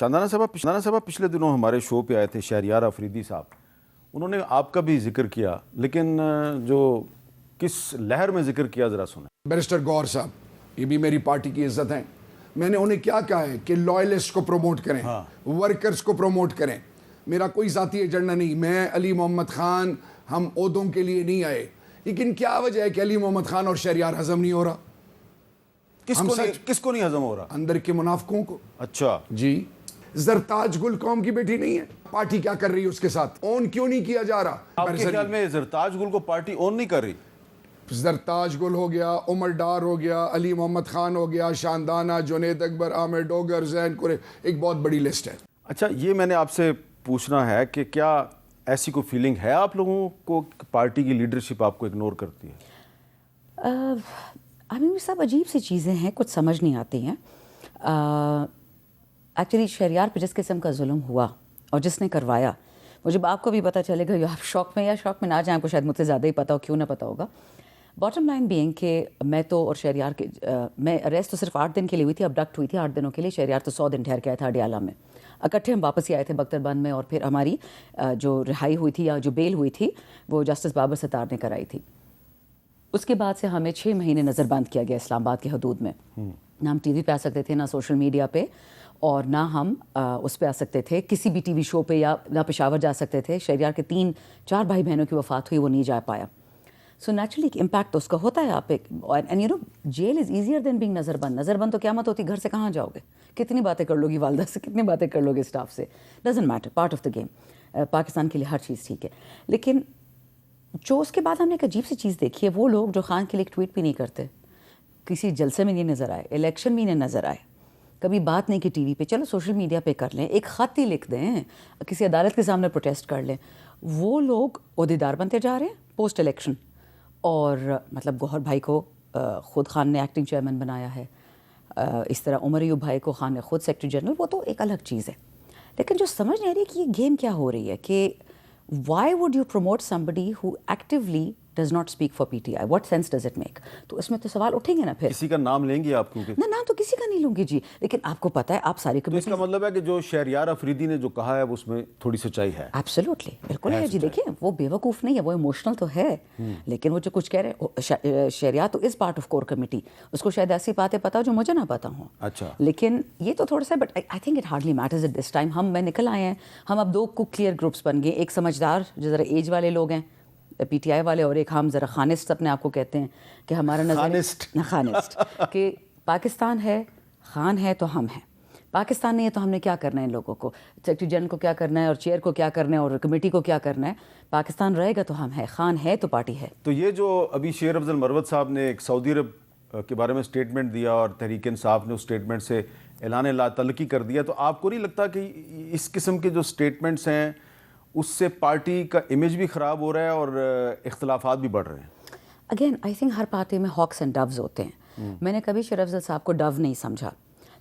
شاندانہ صاحب پچھلے دنوں ہمارے شو پہ آئے تھے شہریار آفریدی صاحب. انہوں نے آپ کا بھی ذکر کیا, لیکن جو کس لہر میں ذکر کیا ذرا سنیں. بیرسٹر گور صاحب یہ بھی میری پارٹی کی عزت ہیں. میں نے انہیں کیا کہا ہے کہ لائلسٹ کو پروموٹ کریں, ورکرز کو پروموٹ کریں. میرا کوئی ذاتی ایجنڈا نہیں. میں علی محمد خان ہم عہدوں کے لیے نہیں آئے. لیکن کیا وجہ ہے کہ علی محمد خان اور شہریار ہضم نہیں ہو رہا؟ کس کو نہیں ہضم ہو رہا؟ اندر کے منافقوں کو. اچھا جی, زرتاج گل قوم کی بیٹی نہیں ہے. پارٹی کیا کر رہی ہے اس کے ساتھ؟ اون کیوں نہیں کیا جا رہا؟ آپ کے خیال میں زرتاج گل کو پارٹی اون نہیں کر رہی؟ زرتاج گل ہو گیا, عمر ڈار ہو گیا, علی محمد خان ہو گیا, شاندانہ, جنید اکبر, عامر ڈوگر, زین قریشی, ایک بہت بڑی لسٹ ہے. اچھا, یہ میں نے آپ سے پوچھنا ہے کہ کیا ایسی کوئی فیلنگ ہے آپ لوگوں کو کہ پارٹی کی لیڈرشپ آپ کو اگنور کرتی ہے؟ ہمیں سب عجیب سی چیزیں ہیں, کچھ سمجھ نہیں آتی ہیں. ایکچولی شہریار پہ جس قسم کا ظلم ہوا اور جس نے کروایا, وہ جب آپ کو بھی پتہ چلے گا, آپ شوق میں یا شوق میں نہ جائیں, آپ کو شاید مجھ سے زیادہ ہی پتہ ہو, کیوں نہ پتہ ہوگا. باٹم لائن بینگ کہ میں تو اور شہریار کے میں اریسٹ تو صرف 8 دن کے لیے ہوئی تھی, ابڈکٹ ہوئی تھی 8 دنوں کے لیے. شہریار تو 100 دن ٹھہر کے آیا تھا اڈیالہ میں. اکٹھے ہم واپس ہی آئے تھے بختر بند میں, اور پھر ہماری جو رہائی ہوئی تھی یا جو بیل ہوئی تھی وہ جسٹس بابر ستار نے کرائی تھی. اس کے بعد سے ہمیں 6 مہینے نظر بند کیا گیا اسلام آباد کی حدود میں. نہ ہم ٹی وی پہ آ سکتے تھے, نہ سوشل میڈیا پہ, اور نہ ہم اس پہ آ سکتے تھے کسی بھی ٹی وی شو پہ, یا نہ پشاور جا سکتے تھے. شہریار کے 3-4 بھائی بہنوں کی وفات ہوئی, وہ نہیں جا پایا. سو نیچرلی ایک امپیکٹ تو اس کا ہوتا ہے آپ پہ. And you know jail is easier than being نظر بند. نظر بند تو قیامت ہوتی, گھر سے کہاں جاؤ گے, کتنی باتیں کر لو گی والدہ سے, کتنی باتیں کر لو گے اسٹاف سے, doesn't matter, part of the game. Pakistan کے لیے ہر چیز ٹھیک ہے. لیکن جو اس کے بعد ہم نے ایک عجیب سی چیز دیکھی ہے, وہ لوگ جو خان کے لیے ایک ٹویٹ بھی نہیں کرتے, کسی جلسے میں نہیں نظر آئے, الیکشن بھی نہیں نظر آئے, کبھی بات نہیں کی ٹی وی پہ, چلو سوشل میڈیا پہ کر لیں, ایک خط ہی لکھ دیں, کسی عدالت کے سامنے پروٹیسٹ کر لیں, وہ لوگ عہدیدار بنتے جا رہے ہیں پوسٹ الیکشن. اور مطلب گوہر بھائی کو خود خان نے ایکٹنگ چیئرمین بنایا ہے, اس طرح عمر ایوب بھائی کو خان نے خود سیکرٹری جنرل, وہ تو ایک الگ چیز ہے. لیکن جو سمجھ نہیں آ رہی ہے کہ یہ گیم کیا ہو رہی ہے, کہ why would you promote somebody who actively does not speak for PTI? What sense does it make? تو اس میں تو سوال اٹھیں گے نا پھر. کسی کا نام لیں گے آپ کیونکہ؟ نہ, نام تو کسی کا نہیں لوں گی جی, لیکن آپ کو پتہ ہے آپ ساری تو اس کا مطلب ہے کہ جو شہریار آفریدی نے جو کہا ہے اس میں تھوڑی سچائی ہے. ایبسلیوٹلی, بالکل ہے جی. دیکھیں وہ بیوقوف نہیں ہے, وہ ایموشنل تو ہے, لیکن وہ جو کچھ کہہ رہے, شہریار تو is part of core committee, اس کو شاید ایسی باتیں پتہ ہو جو مجھے نہ پتہ ہوں. اچھا, لیکن یہ تو تھوڑا سا, but I think it hardly matters at this time. میں نکل آئے ہیں, ہم اب 2 کو کلیئر گروپس بن گئے, ایک سمجھدار جو ذرا ایج والے لوگ ہیں پی ٹی آئی والے, اور ایک ہم ذرا خانسٹ اپنے آپ کو کہتے ہیں کہ ہمارا خانسٹ کہ پاکستان ہے, خان ہے تو ہم ہیں, پاکستان نہیں ہے تو ہم نے کیا کرنا ہے, ان لوگوں کو سیکرٹری جنرل کو کیا کرنا ہے, اور چیئر کو کیا کرنا ہے, اور کمیٹی کو کیا کرنا ہے. پاکستان رہے گا تو ہم ہے, خان ہے تو پارٹی ہے. تو یہ جو ابھی شیر افضل مروت صاحب نے ایک سعودی عرب کے بارے میں سٹیٹمنٹ دیا, اور تحریک انصاف نے اس سٹیٹمنٹ سے اعلان لا تعلقی کر دیا, تو آپ کو نہیں لگتا کہ اس قسم کے جو سٹیٹمنٹس ہیں اس سے پارٹی کا امیج بھی خراب ہو رہا ہے اور اختلافات بھی بڑھ رہے ہیں؟ Again I think Hare party میں ہاکس اینڈ ڈوز ہوتے ہیں. میں نے کبھی شیر افضل صاحب کو ڈو نہیں سمجھا,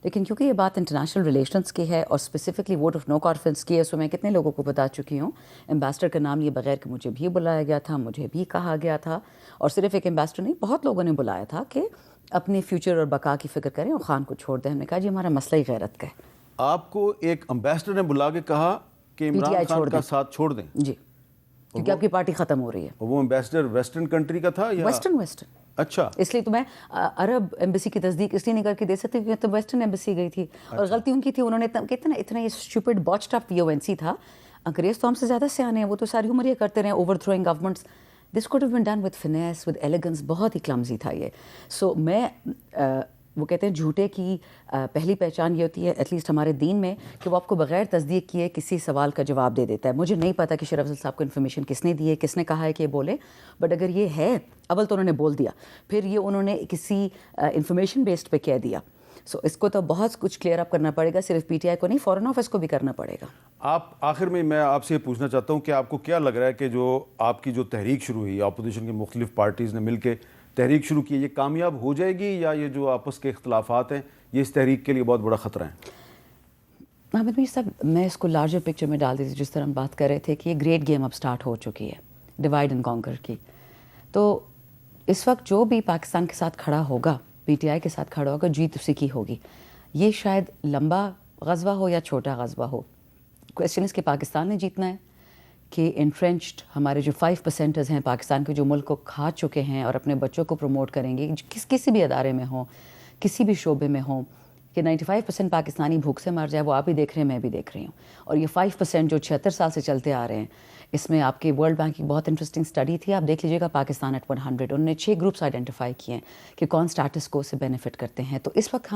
لیکن کیونکہ یہ بات انٹرنیشنل ریلیشنس کی ہے اور specifically vote of no confidence کی ہے, سو میں کتنے لوگوں کو بتا چکی ہوں. ایمبیسڈر کا نام لیے بغیر کہ مجھے بھی بلایا گیا تھا, مجھے بھی کہا گیا تھا, اور صرف ایک ایمبیسڈر نہیں, بہت لوگوں نے بلایا تھا کہ اپنے فیوچر اور بقا کی فکر کریں اور خان کو چھوڑ دیں. ہم نے کہا جی ہمارا مسئلہ ہی غیرت کا ہے. آپ کو ایک ایمبیسڈر نے بلا کے کہا کہ عمران خان کا ساتھ چھوڑ دیں؟ جی, کیونکہ آپ کی پارٹی ختم ہو رہی ہے. وہ ایمبیسڈر ویسٹرن کنٹری کا تھا یا ویسٹرن؟ اچھا, اس لیے تو میں عرب ایمبیسی کی تصدیق اس لیے نہیں کر کے دے سکتی کیونکہ تو ویسٹرن ایمبیسی گئی تھی, اور غلطی ان کی تھی, انہوں نے اتنا یہ اسٹوپڈ باچڈ اپ PONC تھا. انگریز تو ہم سے زیادہ سیانے ہیں, وہ تو ساری عمر یہ کرتے رہے, overthrowing governments. This could have been done with finesse, with elegance, بہت ہی کلمزی تھا یہ. سو میں وہ کہتے ہیں جھوٹے کی پہلی پہچان یہ ہوتی ہے, ایٹ لیسٹ ہمارے دین میں, کہ وہ آپ کو بغیر تصدیق کیے کسی سوال کا جواب دے دیتا ہے. مجھے نہیں پتا کہ شیر افضل صاحب کو انفارمیشن کس نے دی ہے, کس نے کہا ہے کہ یہ بولے, بٹ اگر یہ ہے, اول تو انہوں نے بول دیا, پھر یہ انہوں نے کسی انفارمیشن بیسڈ پہ کہہ دیا. سو اس کو تو بہت کچھ کلیئر اپ کرنا پڑے گا, صرف PTI کو نہیں, فورن آفس کو بھی کرنا پڑے گا. آپ آخر میں آپ سے یہ پوچھنا چاہتا ہوں کہ آپ کو کیا لگ رہا ہے کہ جو آپ کی جو تحریک شروع ہوئی, اپوزیشن کی مختلف پارٹیز نے مل کے تحریک شروع کی, یہ کامیاب ہو جائے گی, یا یہ جو آپس کے اختلافات ہیں یہ اس تحریک کے لیے بہت بڑا خطرہ ہے؟ محمد میر صاحب, میں اس کو لارجر پکچر میں ڈال دیتی, جس طرح ہم بات کر رہے تھے کہ یہ گریٹ گیم اب سٹارٹ ہو چکی ہے, ڈیوائڈ اینڈ کانکر کی. تو اس وقت جو بھی پاکستان کے ساتھ کھڑا ہوگا, PTI کے ساتھ کھڑا ہوگا, جیت اسی کی ہوگی. یہ شاید لمبا غزوہ ہو یا چھوٹا غزوہ ہو، کویشچن اس کہ پاکستان نے جیتنا ہے کہ انٹرینچڈ ہمارے جو 5% ہیں پاکستان کے جو ملک کو کھا چکے ہیں اور اپنے بچوں کو پروموٹ کریں گے کسی بھی ادارے میں ہوں، کسی بھی شعبے میں ہوں، کہ 95% پاکستانی بھوک سے مر جائے، وہ آپ بھی دیکھ رہے ہیں، میں بھی دیکھ رہی ہوں. اور یہ 5% جو 76 سال سے چلتے آ رہے ہیں، اس میں آپ کے ورلڈ بینک کی بہت انٹرسٹنگ اسٹڈی تھی، آپ دیکھ لیجیے گا پاکستان ایٹ 100. انہوں نے 6 گروپس آئیڈینٹیفائی کیے ہیں کہ کون اسٹیٹس کو سے بینیفٹ کرتے ہیں. تو اس وقت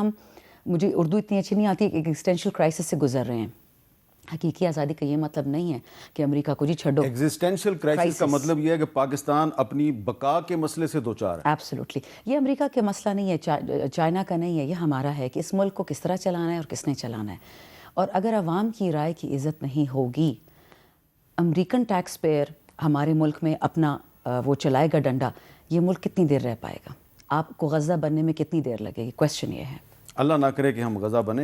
مجھے اردو اتنی اچھی نہیں آتی، ایک ایگزسٹینشیل کرائسس سے گزر رہے ہیں. حقیقی آزادی کا یہ مطلب نہیں ہے کہ امریکہ کو جی چھڈو. ایگزسٹینشیل کرائسس کا مطلب یہ ہے کہ پاکستان اپنی بقا کے مسئلے سے دوچار ہے. ایبسلیوٹلی. یہ امریکہ کے مسئلہ نہیں ہے، چائنا کا نہیں ہے، یہ ہمارا ہے کہ اس ملک کو کس طرح چلانا ہے اور کس نے چلانا ہے. اور اگر عوام کی رائے کی عزت نہیں ہوگی، امریکن ٹیکس پیئر ہمارے ملک میں اپنا وہ چلائے گا ڈنڈا، یہ ملک کتنی دیر رہ پائے گا؟ آپ کو غزہ بننے میں کتنی دیر لگے گی؟ کویشچن یہ ہے. اللہ نہ کرے کہ ہم غزہ بنیں.